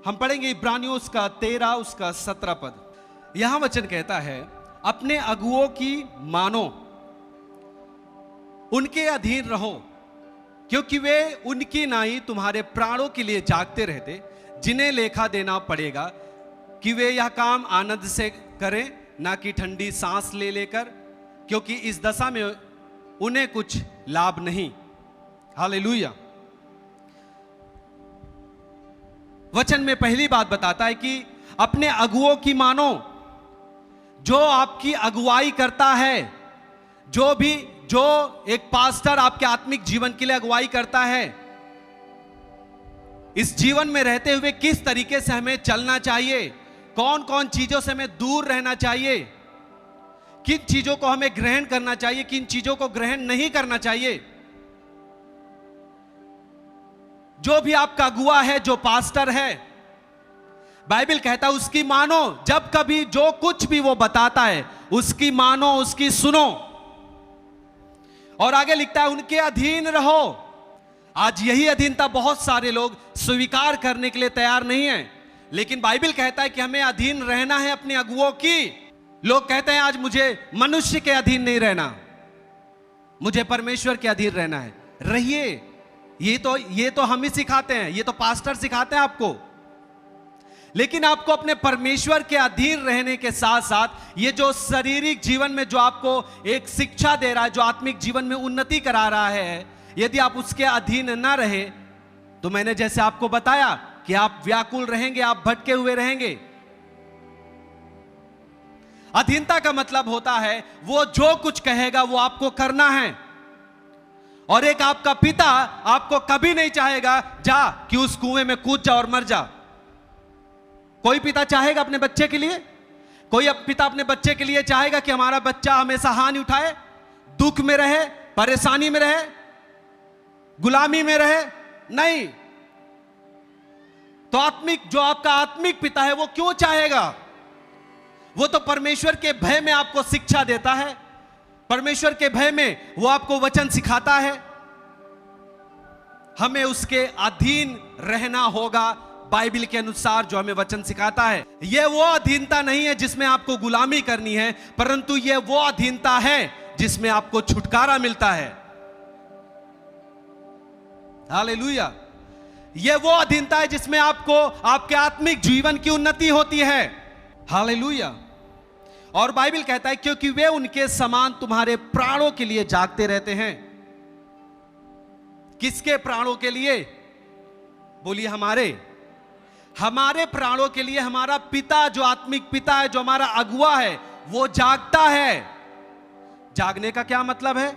हम पढ़ेंगे इब्रानियों उसका 13 उसका 17 पद। यहां वचन कहता है, अपने अगुओं की मानो, उनके अधीन रहो, क्योंकि वे उनकी नाई तुम्हारे प्राणों के लिए जागते रहते, जिन्हें लेखा देना पड़ेगा कि वे यह काम आनंद से करें, ना कि ठंडी सांस ले लेकर, क्योंकि इस दशा में उन्हें कुछ लाभ नहीं। हालेलुया। वचन में पहली बात बताता है कि अपने अगुओं की मानो। जो आपकी अगुवाई करता है, जो एक पास्टर आपके आत्मिक जीवन के लिए अगुवाई करता है, इस जीवन में रहते हुए किस तरीके से हमें चलना चाहिए, कौन कौन चीजों से हमें दूर रहना चाहिए, किन चीजों को हमें ग्रहण करना चाहिए, किन चीजों को ग्रहण नहीं करना चाहिए। जो भी आपका अगुआ है, जो पास्टर है, बाइबल कहता है उसकी मानो। जब कभी जो कुछ भी वो बताता है उसकी मानो, उसकी सुनो। और आगे लिखता है, उनके अधीन रहो। आज यही अधीनता बहुत सारे लोग स्वीकार करने के लिए तैयार नहीं है, लेकिन बाइबल कहता है कि हमें अधीन रहना है अपने अगुओं की। लोग कहते हैं आज मुझे मनुष्य के अधीन नहीं रहना, मुझे परमेश्वर के अधीन रहना है। रहिए, ये तो हम ही सिखाते हैं, ये तो पास्टर सिखाते हैं आपको। लेकिन आपको अपने परमेश्वर के अधीन रहने के साथ साथ ये जो शारीरिक जीवन में जो आपको एक शिक्षा दे रहा है, जो आत्मिक जीवन में उन्नति करा रहा है, यदि आप उसके अधीन ना रहे तो मैंने जैसे आपको बताया कि आप व्याकुल रहेंगे, आप भटके हुए रहेंगे। अधीनता का मतलब होता है वो जो कुछ कहेगा वो आपको करना है। और एक आपका पिता आपको कभी नहीं चाहेगा जा कि उस कुएं में कूद जा और मर जा। कोई पिता चाहेगा अपने बच्चे के लिए? कोई पिता अपने बच्चे के लिए चाहेगा कि हमारा बच्चा हमेशा हानि उठाए, दुख में रहे, परेशानी में रहे, गुलामी में रहे? नहीं। तो जो आपका आत्मिक पिता है वो क्यों चाहेगा? वो तो परमेश्वर के भय में आपको शिक्षा देता है, परमेश्वर के भय में वो आपको वचन सिखाता है। हमें उसके अधीन रहना होगा बाइबल के अनुसार जो हमें वचन सिखाता है। यह वो अधीनता नहीं है जिसमें आपको गुलामी करनी है, परंतु यह वो अधीनता है जिसमें आपको छुटकारा मिलता है। हालेलुया। यह वो अधीनता है जिसमें आपको आपके आत्मिक जीवन की उन्नति होती है। हालेलुया। और बाइबल कहता है क्योंकि वे उनके समान तुम्हारे प्राणों के लिए जागते रहते हैं। किसके प्राणों के लिए? बोलिए हमारे प्राणों के लिए। हमारा पिता, जो आत्मिक पिता है, जो हमारा अगुआ है, वो जागता है। जागने का क्या मतलब है?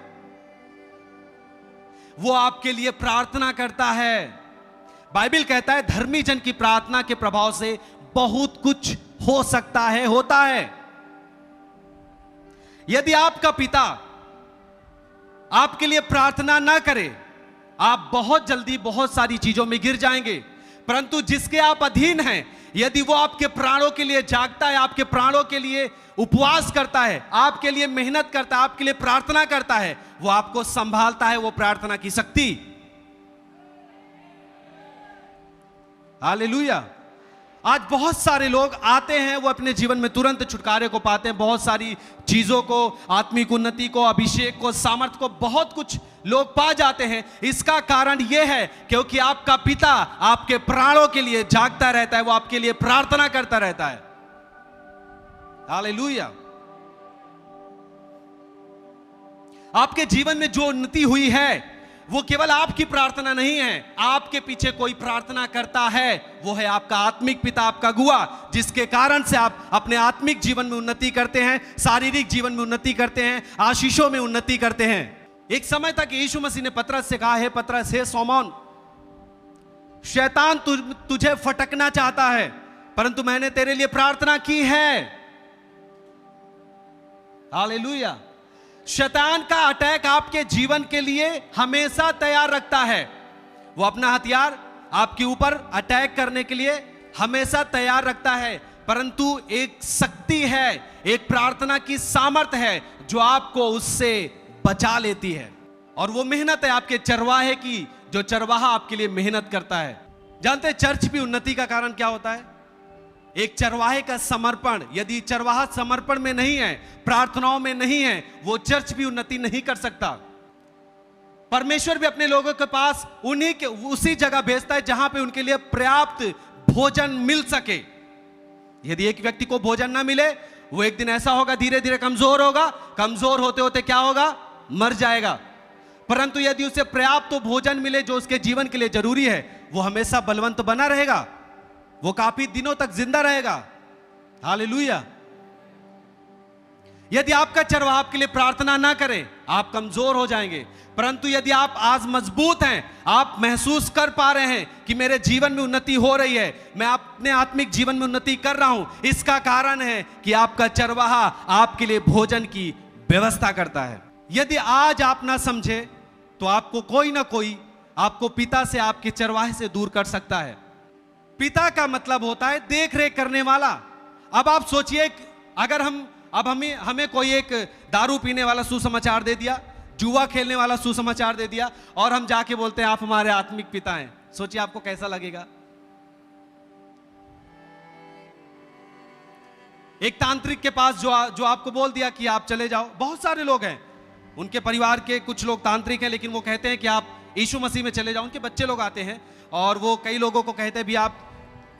वो आपके लिए प्रार्थना करता है। बाइबल कहता है धर्मी जन की प्रार्थना के प्रभाव से बहुत कुछ हो सकता है, होता है। यदि आपका पिता आपके लिए प्रार्थना ना करे, आप बहुत जल्दी बहुत सारी चीजों में गिर जाएंगे। परंतु जिसके आप अधीन हैं, यदि वो आपके प्राणों के लिए जागता है, आपके प्राणों के लिए उपवास करता है, आपके लिए मेहनत करता है, आपके लिए प्रार्थना करता है, वो आपको संभालता है, वो प्रार्थना की शक्ति। हालेलुया। आज बहुत सारे लोग आते हैं, वो अपने जीवन में तुरंत छुटकारे को पाते हैं, बहुत सारी चीजों को, आत्मिक उन्नति को, अभिषेक को, सामर्थ्य को, बहुत कुछ लोग पा जाते हैं। इसका कारण यह है क्योंकि आपका पिता आपके प्राणों के लिए जागता रहता है, वो आपके लिए प्रार्थना करता रहता है। हालेलुया। आपके जीवन में जो उन्नति हुई है वो केवल आपकी प्रार्थना नहीं है, आपके पीछे कोई प्रार्थना करता है, वो है आपका आत्मिक पिता, आपका अगुआ, जिसके कारण से आप अपने आत्मिक जीवन में उन्नति करते हैं, शारीरिक जीवन में उन्नति करते हैं, आशीषों में उन्नति करते हैं। एक समय तक यीशु मसीह ने पतरस से कहा, हे पतरस, हे शमौन, शैतान तुझे फटकना चाहता है, परंतु मैंने तेरे लिए प्रार्थना की है। हालेलुया। शैतान का अटैक आपके जीवन के लिए हमेशा तैयार रखता है। वो अपना हथियार आपके ऊपर अटैक करने के लिए हमेशा तैयार रखता है, परंतु एक शक्ति है, एक प्रार्थना की सामर्थ है जो आपको उससे बचा लेती है। और वो मेहनत है आपके चरवाहे की, जो चरवाहा आपके लिए मेहनत करता है। जानते हैं चर्च भी उन्नति का कारण क्या होता है? एक चरवाहे का समर्पण। यदि चरवाहा समर्पण में नहीं है, प्रार्थनाओं में नहीं है, वो चर्च भी उन्नति नहीं कर सकता। परमेश्वर भी अपने लोगों के पास उसी जगह भेजता है जहां पे उनके लिए पर्याप्त भोजन मिल सके। यदि एक व्यक्ति को भोजन ना मिले, वो एक दिन ऐसा होगा, धीरे धीरे कमजोर होगा, कमजोर होते होते क्या होगा? मर जाएगा। परंतु यदि उसे पर्याप्त भोजन मिले जो उसके जीवन के लिए जरूरी है, वो हमेशा बलवंत बना रहेगा, वो काफी दिनों तक जिंदा रहेगा। हालेलुया। यदि आपका चरवाहा आपके लिए प्रार्थना ना करे, आप कमजोर हो जाएंगे। परंतु यदि आप आज मजबूत हैं, आप महसूस कर पा रहे हैं कि मेरे जीवन में उन्नति हो रही है, मैं अपने आत्मिक जीवन में उन्नति कर रहा हूं, इसका कारण है कि आपका चरवाहा आपके लिए भोजन की व्यवस्था करता है। यदि आज आप ना समझे तो आपको कोई ना कोई आपको पिता से, आपके चरवाहे से दूर कर सकता है। पिता का मतलब होता है देख रेख करने वाला। अब आप सोचिए, अगर हमें कोई एक दारू पीने वाला सुसमाचार दे दिया, जुआ खेलने वाला सुसमाचार दे दिया, और हम जाके बोलते हैं आप हमारे आत्मिक पिता हैं, सोचिए आपको कैसा लगेगा? एक तांत्रिक के पास जो आपको बोल दिया कि आप चले जाओ। बहुत सारे लोग हैं, उनके परिवार के कुछ लोग तांत्रिक हैं, लेकिन वो कहते हैं कि आप यीशु मसीह में चले जाओ। उनके बच्चे लोग आते हैं और वो कई लोगों को कहते हैं भी आप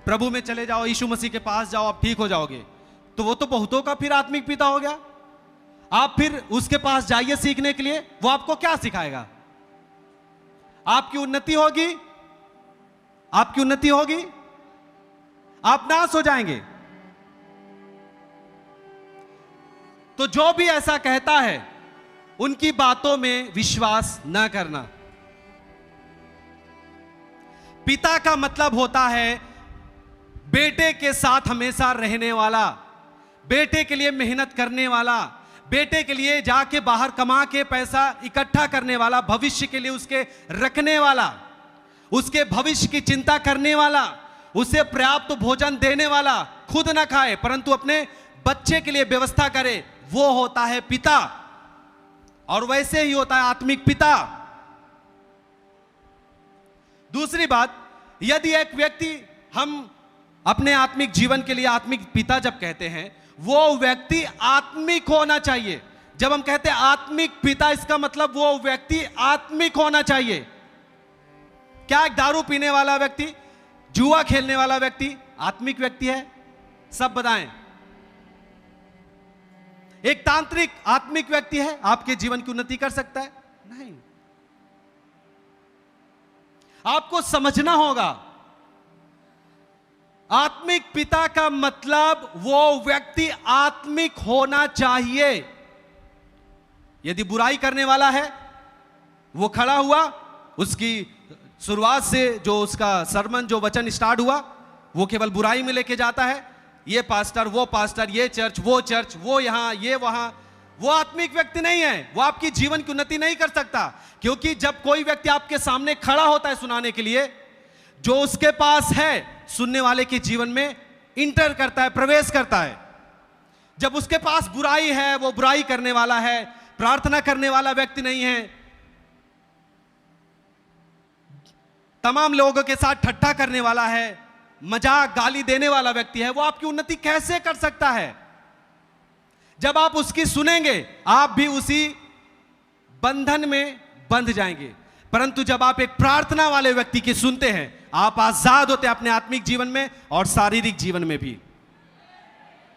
प्रभु में चले जाओ, यीशु मसीह के पास जाओ, आप ठीक हो जाओगे। तो वो तो बहुतों का फिर आत्मिक पिता हो गया। आप फिर उसके पास जाइए सीखने के लिए, वो आपको क्या सिखाएगा? आपकी उन्नति होगी, आपकी उन्नति होगी, आप नाश हो जाएंगे। तो जो भी ऐसा कहता है, उनकी बातों में विश्वास न करना। पिता का मतलब होता है बेटे के साथ हमेशा रहने वाला, बेटे के लिए मेहनत करने वाला, बेटे के लिए जाके बाहर कमा के पैसा इकट्ठा करने वाला, भविष्य के लिए उसके रखने वाला, उसके भविष्य की चिंता करने वाला, उसे पर्याप्त भोजन देने वाला, खुद ना खाए परंतु अपने बच्चे के लिए व्यवस्था करे, वो होता है पिता। और वैसे ही होता है आत्मिक पिता। दूसरी बात, यदि एक व्यक्ति, हम अपने आत्मिक जीवन के लिए आत्मिक पिता जब कहते हैं, वो व्यक्ति आत्मिक होना चाहिए। जब हम कहते हैं आत्मिक पिता, इसका मतलब वो व्यक्ति आत्मिक होना चाहिए। क्या एक दारू पीने वाला व्यक्ति, जुआ खेलने वाला व्यक्ति आत्मिक व्यक्ति है? सब बताएं। एक तांत्रिक आत्मिक व्यक्ति है? आपके जीवन की उन्नति कर सकता है? नहीं। आपको समझना होगा, आत्मिक पिता का मतलब वो व्यक्ति आत्मिक होना चाहिए। यदि बुराई करने वाला है, वो खड़ा हुआ, उसकी शुरुआत से जो उसका सरमन, जो वचन स्टार्ट हुआ, वो केवल बुराई में लेके जाता है, ये पास्टर, वो पास्टर, ये चर्च, वो यहां, ये वहां, वो आत्मिक व्यक्ति नहीं है। वो आपकी जीवन की उन्नति नहीं कर सकता। क्योंकि जब कोई व्यक्ति आपके सामने खड़ा होता है सुनाने के लिए, जो उसके पास है सुनने वाले के जीवन में इंटर करता है, प्रवेश करता है। जब उसके पास बुराई है, वो बुराई करने वाला है, प्रार्थना करने वाला व्यक्ति नहीं है, तमाम लोगों के साथ ठट्ठा करने वाला है, मजाक गाली देने वाला व्यक्ति है, वो आपकी उन्नति कैसे कर सकता है? जब आप उसकी सुनेंगे, आप भी उसी बंधन में बंध जाएंगे। परंतु जब आप एक प्रार्थना वाले व्यक्ति की सुनते हैं, आप आजाद होते हैं अपने आत्मिक जीवन में और शारीरिक जीवन में भी।